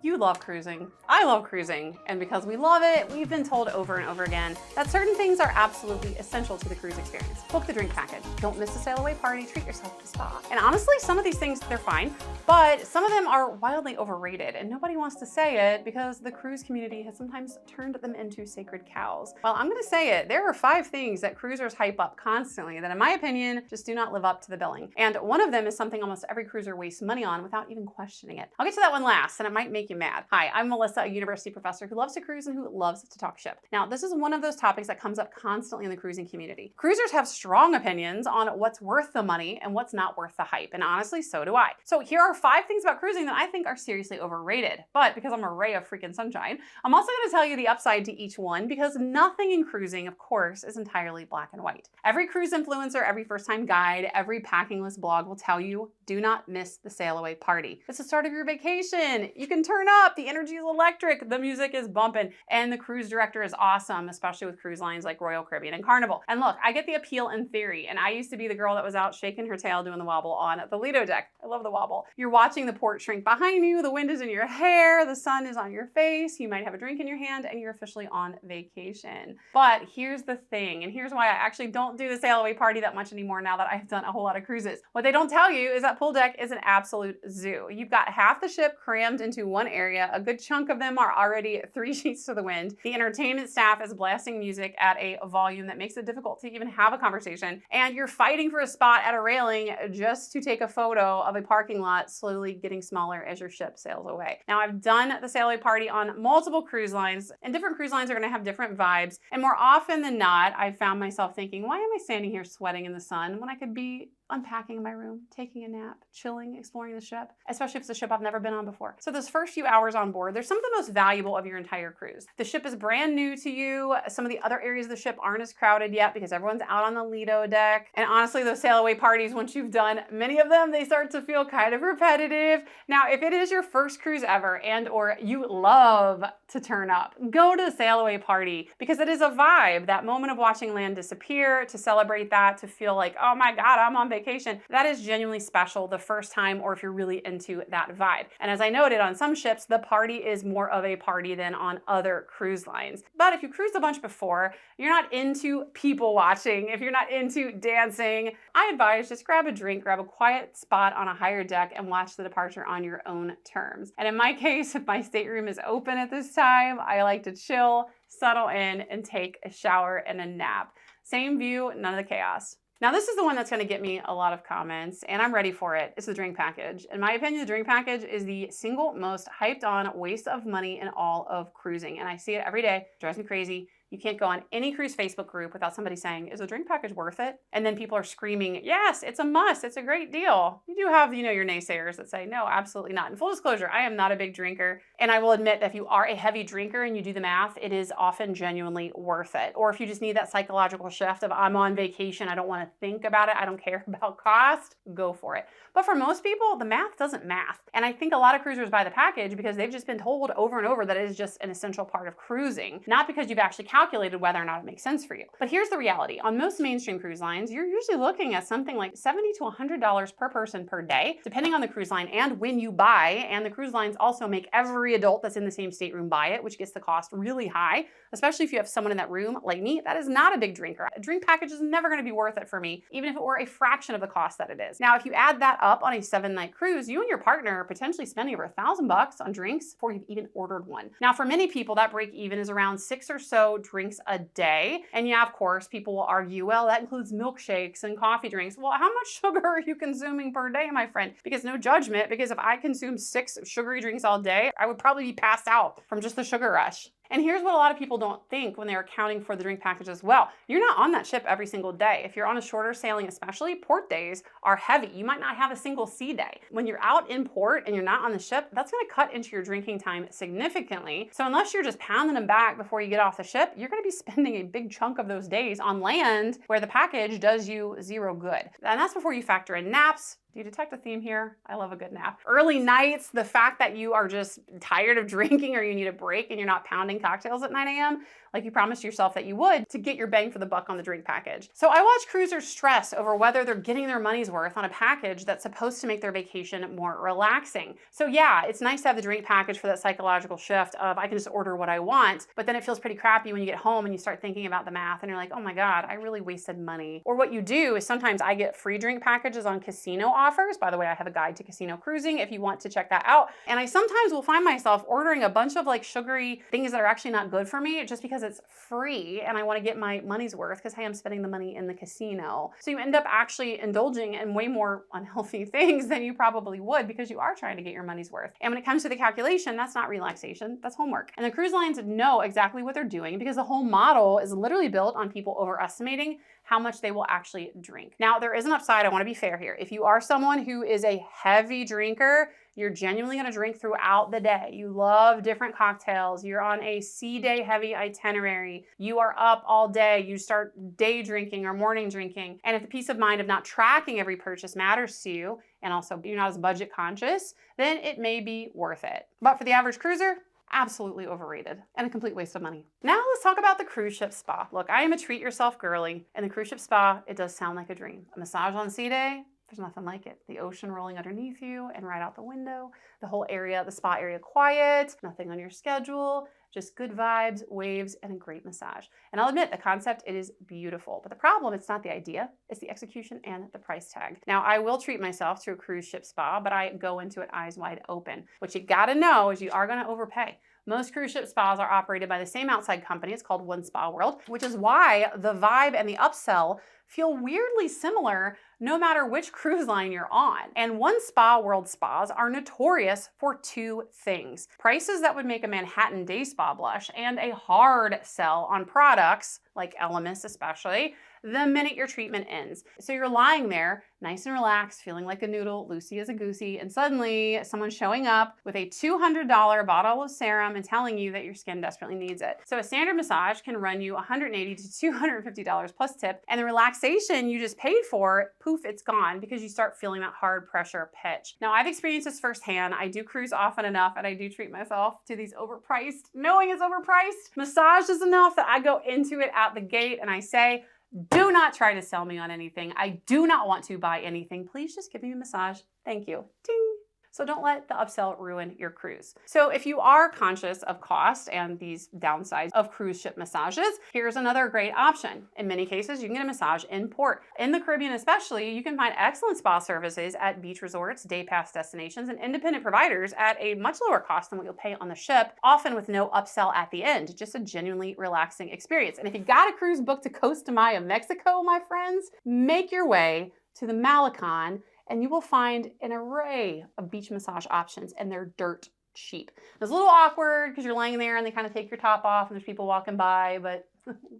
You love cruising. I love cruising. And because we love it, we've been told over and over again that certain things are absolutely essential to the cruise experience. Book the drink package. Don't miss the sail away party. Treat yourself to the spa. And honestly, some of these things, they're fine, but some of them are wildly overrated and nobody wants to say it because the cruise community has sometimes turned them into sacred cows. Well, I'm gonna say it. There are 5 things that cruisers hype up constantly that in my opinion, just do not live up to the billing. And one of them is something almost every cruiser wastes money on without even questioning it. I'll get to that one last and it might make you mad. Hi, I'm Melissa, a university professor who loves to cruise and who loves to talk ship. Now, this is one of those topics that comes up constantly in the cruising community. Cruisers have strong opinions on what's worth the money and what's not worth the hype, and honestly, so do I. So here are 5 things about cruising that I think are seriously overrated. But because I'm a ray of freaking sunshine, I'm also gonna tell you the upside to each one because nothing in cruising, of course, is entirely black and white. Every cruise influencer, every first-time guide, every packing list blog will tell you, do not miss the sail away party. It's the start of your vacation. You can turn up, the energy is electric, the music is bumping, and the cruise director is awesome, especially with cruise lines like Royal Caribbean and Carnival. And look, I get the appeal in theory, and I used to be the girl that was out shaking her tail doing the wobble on the Lido deck. I love the wobble. You're watching the port shrink behind you, the wind is in your hair, the sun is on your face, you might have a drink in your hand, and you're officially on vacation. But here's the thing, and here's why I actually don't do the sail away party that much anymore now that I've done a whole lot of cruises. What they don't tell you is that pool deck is an absolute zoo. You've got half the ship crammed into one area. A good chunk of them are already 3 sheets to the wind. The entertainment staff is blasting music at a volume that makes it difficult to even have a conversation. And you're fighting for a spot at a railing just to take a photo of a parking lot slowly getting smaller as your ship sails away. Now, I've done the sail away party on multiple cruise lines, and different cruise lines are gonna have different vibes. And more often than not, I've found myself thinking, why am I standing here sweating in the sun when I could be unpacking in my room, taking a nap, chilling, exploring the ship, especially if it's a ship I've never been on before. So those first few hours on board, they're some of the most valuable of your entire cruise. The ship is brand new to you. Some of the other areas of the ship aren't as crowded yet because everyone's out on the Lido deck. And honestly, those sail away parties, once you've done many of them, they start to feel kind of repetitive. Now, if it is your first cruise ever and or you love to turn up, go to the sail away party because it is a vibe, that moment of watching land disappear, to celebrate that, to feel like, oh my God, I'm on vacation. That is genuinely special the first time or if you're really into that vibe. And as I noted, on some ships, the party is more of a party than on other cruise lines. But if you cruised a bunch before, you're not into people watching, if you're not into dancing, I advise just grab a drink, grab a quiet spot on a higher deck and watch the departure on your own terms. And in my case, if my stateroom is open at this time, I like to chill, settle in, and take a shower and a nap. Same view, none of the chaos. Now, this is the one that's going to get me a lot of comments, and I'm ready for it. It's the drink package. In my opinion, the drink package is the single most hyped on waste of money in all of cruising, and I see it every day. It drives me crazy. You can't go on any cruise Facebook group without somebody saying, is the drink package worth it? And then people are screaming, yes, it's a must. It's a great deal. You do have, your naysayers that say, no, absolutely not. And full disclosure, I am not a big drinker. And I will admit that if you are a heavy drinker and you do the math, it is often genuinely worth it. Or if you just need that psychological shift of I'm on vacation, I don't want to think about it, I don't care about cost, go for it. But for most people, the math doesn't math. And I think a lot of cruisers buy the package because they've just been told over and over that it is just an essential part of cruising, not because you've actually calculated whether or not it makes sense for you. But here's the reality. On most mainstream cruise lines, you're usually looking at something like $70 to $100 per person per day, depending on the cruise line and when you buy. And the cruise lines also make every adult that's in the same stateroom buy it, which gets the cost really high, especially if you have someone in that room like me that is not a big drinker. A drink package is never going to be worth it for me, even if it were a fraction of the cost that it is. Now, if you add that up on a 7-night cruise, you and your partner are potentially spending over $1,000 on drinks before you've even ordered one. Now, for many people, that break even is around 6 or so drinks a day. And yeah, of course, people will argue, well, that includes milkshakes and coffee drinks. Well, how much sugar are you consuming per day, my friend? Because no judgment, because if I consume 6 sugary drinks all day, I would probably be passed out from just the sugar rush. And here's what a lot of people don't think when they're accounting for the drink package as well. You're not on that ship every single day. If you're on a shorter sailing especially, port days are heavy. You might not have a single sea day. When you're out in port and you're not on the ship, that's gonna cut into your drinking time significantly. So unless you're just pounding them back before you get off the ship, you're gonna be spending a big chunk of those days on land where the package does you zero good. And that's before you factor in naps, Do you detect a theme here? I love a good nap. Early nights, the fact that you are just tired of drinking or you need a break and you're not pounding cocktails at 9 a.m., like you promised yourself that you would to get your bang for the buck on the drink package. So I watch cruisers stress over whether they're getting their money's worth on a package that's supposed to make their vacation more relaxing. So yeah, it's nice to have the drink package for that psychological shift of I can just order what I want, but then it feels pretty crappy when you get home and you start thinking about the math and you're like, oh my God, I really wasted money. Or what you do is sometimes I get free drink packages on casino offers. By the way, I have a guide to casino cruising if you want to check that out. And I sometimes will find myself ordering a bunch of like sugary things that are actually not good for me just because it's free and I want to get my money's worth because, hey, I'm spending the money in the casino. So you end up actually indulging in way more unhealthy things than you probably would because you are trying to get your money's worth. And when it comes to the calculation, that's not relaxation, that's homework. And the cruise lines know exactly what they're doing because the whole model is literally built on people overestimating how much they will actually drink. Now, there is an upside. I want to be fair here. If you are someone who is a heavy drinker, you're genuinely going to drink throughout the day. You love different cocktails. You're on a sea day heavy itinerary. You are up all day. You start day drinking or morning drinking. And if the peace of mind of not tracking every purchase matters to you, and also you're not as budget conscious, then it may be worth it. But for the average cruiser, absolutely overrated and a complete waste of money. Now let's talk about the cruise ship spa. Look, I am a treat yourself girly, and the cruise ship spa, it does sound like a dream. A massage on sea day, there's nothing like it. The ocean rolling underneath you and right out the window, the whole area, the spa area quiet, nothing on your schedule, just good vibes, waves, and a great massage. And I'll admit, the concept, it is beautiful. But the problem, it's not the idea, it's the execution and the price tag. Now, I will treat myself to a cruise ship spa, but I go into it eyes wide open. What you gotta know is you are gonna overpay. Most cruise ship spas are operated by the same outside company. It's called One Spa World, which is why the vibe and the upsell feel weirdly similar no matter which cruise line you're on. And One Spa World spas are notorious for two things: prices that would make a Manhattan day spa blush and a hard sell on products, like Elemis especially, the minute your treatment ends. So you're lying there, nice and relaxed, feeling like a noodle, loosey as a goosey, and suddenly someone's showing up with a $200 bottle of serum and telling you that your skin desperately needs it. So a standard massage can run you $180 to $250 plus tip, and the relaxation you just paid for, poof, it's gone because you start feeling that hard pressure pitch. Now, I've experienced this firsthand. I do cruise often enough, and I do treat myself to these overpriced, knowing it's overpriced, massages enough that I go into it at the gate and I say, do not try to sell me on anything. I do not want to buy anything. Please just give me a massage. Thank you. Ding. So don't let the upsell ruin your cruise. So if you are conscious of cost and these downsides of cruise ship massages, here's another great option. In many cases, you can get a massage in port. In the Caribbean especially, you can find excellent spa services at beach resorts, day pass destinations, and independent providers at a much lower cost than what you'll pay on the ship, often with no upsell at the end, just a genuinely relaxing experience. And if you got a cruise booked to Costa Maya, Mexico, my friends, make your way to the Malecon, and you will find an array of beach massage options, and they're dirt cheap. It's a little awkward because you're laying there and they kind of take your top off and there's people walking by, but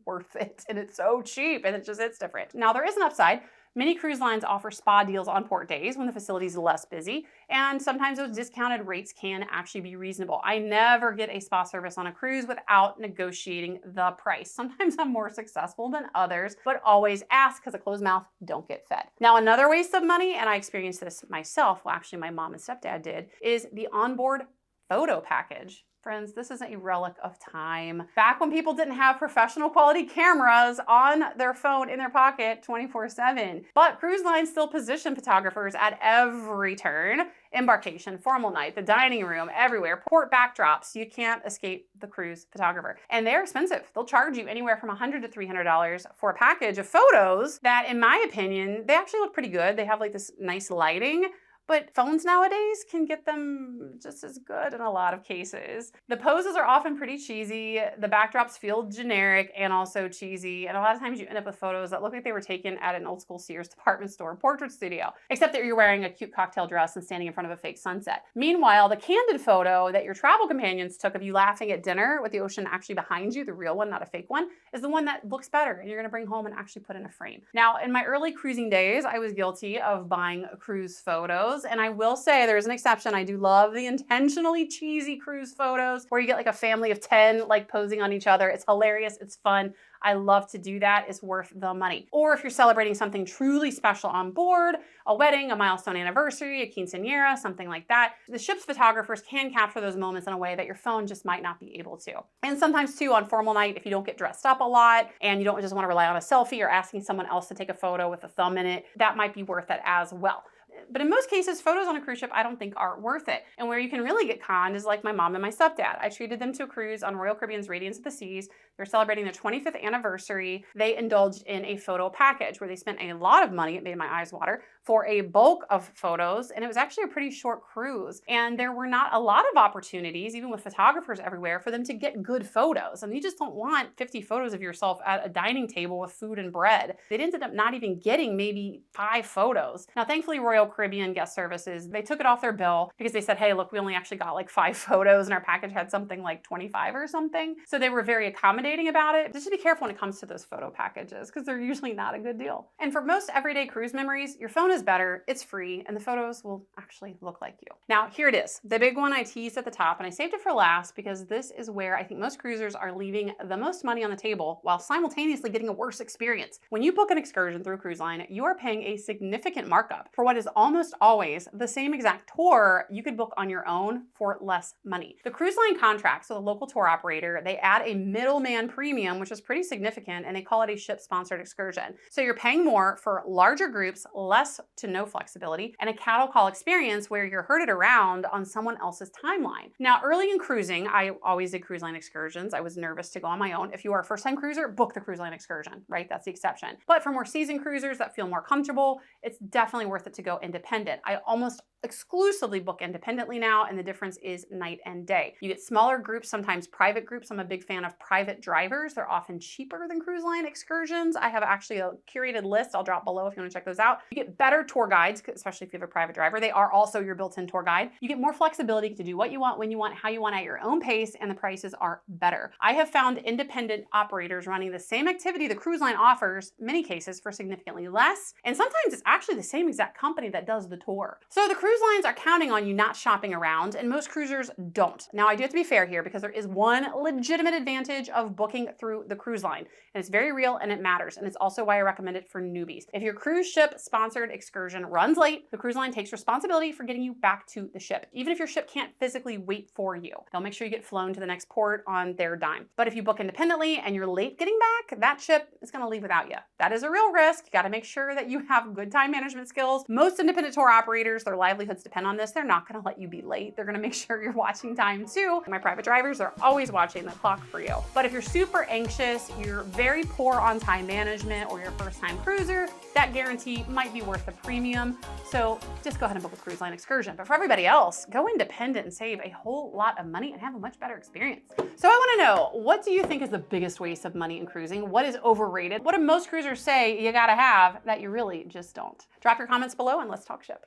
worth it. And it's so cheap and it just hits different. Now, there is an upside. Many cruise lines offer spa deals on port days when the facility is less busy, and sometimes those discounted rates can actually be reasonable. I never get a spa service on a cruise without negotiating the price. Sometimes I'm more successful than others, but always ask because a closed mouth don't get fed. Now, another waste of money, and I experienced this myself, well, actually my mom and stepdad did, is the onboard photo package. Friends, this is a relic of time. Back when people didn't have professional quality cameras on their phone in their pocket 24/7. But cruise lines still position photographers at every turn. Embarkation, formal night, the dining room, everywhere, port backdrops. You can't escape the cruise photographer. And they're expensive. They'll charge you anywhere from $100 to $300 for a package of photos that, in my opinion, they actually look pretty good. They have like this nice lighting. But phones nowadays can get them just as good in a lot of cases. The poses are often pretty cheesy. The backdrops feel generic and also cheesy. And a lot of times you end up with photos that look like they were taken at an old school Sears department store portrait studio, except that you're wearing a cute cocktail dress and standing in front of a fake sunset. Meanwhile, the candid photo that your travel companions took of you laughing at dinner with the ocean actually behind you, the real one, not a fake one, is the one that looks better and you're gonna bring home and actually put in a frame. Now, in my early cruising days, I was guilty of buying cruise photos photos. And I will say there's an exception. I do love the intentionally cheesy cruise photos where you get like a family of 10 like posing on each other. It's hilarious. It's fun. I love to do that. It's worth the money. Or if you're celebrating something truly special on board, a wedding, a milestone anniversary, a quinceañera, something like that, the ship's photographers can capture those moments in a way that your phone just might not be able to. And sometimes too, on formal night, if you don't get dressed up a lot and you don't just want to rely on a selfie or asking someone else to take a photo with a thumb in it, that might be worth it as well. But in most cases, photos on a cruise ship I don't think are worth it. And where you can really get conned is like my mom and my stepdad. I treated them to a cruise on Royal Caribbean's Radiance of the Seas. They're celebrating their 25th anniversary. They indulged in a photo package where they spent a lot of money, it made my eyes water, for a bulk of photos. And it was actually a pretty short cruise. And there were not a lot of opportunities, even with photographers everywhere, for them to get good photos. And you just don't want 50 photos of yourself at a dining table with food and bread. They ended up not even getting maybe 5 photos. Now, thankfully, Royal Caribbean Guest Services, they took it off their bill because they said, hey, look, we only actually got like 5 photos and our package had something like 25 or something. So they were very accommodating about it. Just be careful when it comes to those photo packages because they're usually not a good deal. And for most everyday cruise memories, your phone is better, it's free, and the photos will actually look like you. Now, here it is, the big one I teased at the top, and I saved it for last because this is where I think most cruisers are leaving the most money on the table while simultaneously getting a worse experience. When you book an excursion through a cruise line, you are paying a significant markup for what is almost always the same exact tour you could book on your own for less money. The cruise line contracts with a local tour operator, they add a middleman premium, which is pretty significant, and they call it a ship-sponsored excursion. So you're paying more for larger groups, less to no flexibility, and a cattle call experience where you're herded around on someone else's timeline. Now, early in cruising, I always did cruise line excursions. I was nervous to go on my own. If you are a first-time cruiser, book the cruise line excursion, right? That's the exception. But for more seasoned cruisers that feel more comfortable, it's definitely worth it to go independent. I almost exclusively book independently now, and the difference is night and day. You get smaller groups, sometimes private groups. I'm a big fan of private drivers. They're often cheaper than cruise line excursions. I have actually a curated list I'll drop below if you want to check those out. You get better tour guides, especially if you have a private driver. They are also your built-in tour guide. You get more flexibility to do what you want, when you want, how you want at your own pace, and the prices are better. I have found independent operators running the same activity the cruise line offers, many cases for significantly less, and sometimes it's actually the same exact company that does the tour. So the cruise lines are counting on you not shopping around, and most cruisers don't. Now, I do have to be fair here because there is one legitimate advantage of booking through the cruise line, and it's very real and it matters, and it's also why I recommend it for newbies. If your cruise ship sponsored excursion runs late, the cruise line takes responsibility for getting you back to the ship, even if your ship can't physically wait for you. They'll make sure you get flown to the next port on their dime. But if you book independently and you're late getting back, that ship is going to leave without you. That is a real risk. You got to make sure that you have good time management skills. Most independent tour operators, their livelihoods depend on this. They're not going to let you be late. They're going to make sure you're watching time too. My private drivers are always watching the clock for you. But if you're super anxious, you're very poor on time management, or you're a first-time cruiser, that guarantee might be worth the premium. So just go ahead and book a cruise line excursion. But for everybody else, go independent and save a whole lot of money and have a much better experience. So I want to know, what do you think is the biggest waste of money in cruising? What is overrated? What do most cruisers say you gotta have that you really just don't? Drop your comments below and let's talk ship.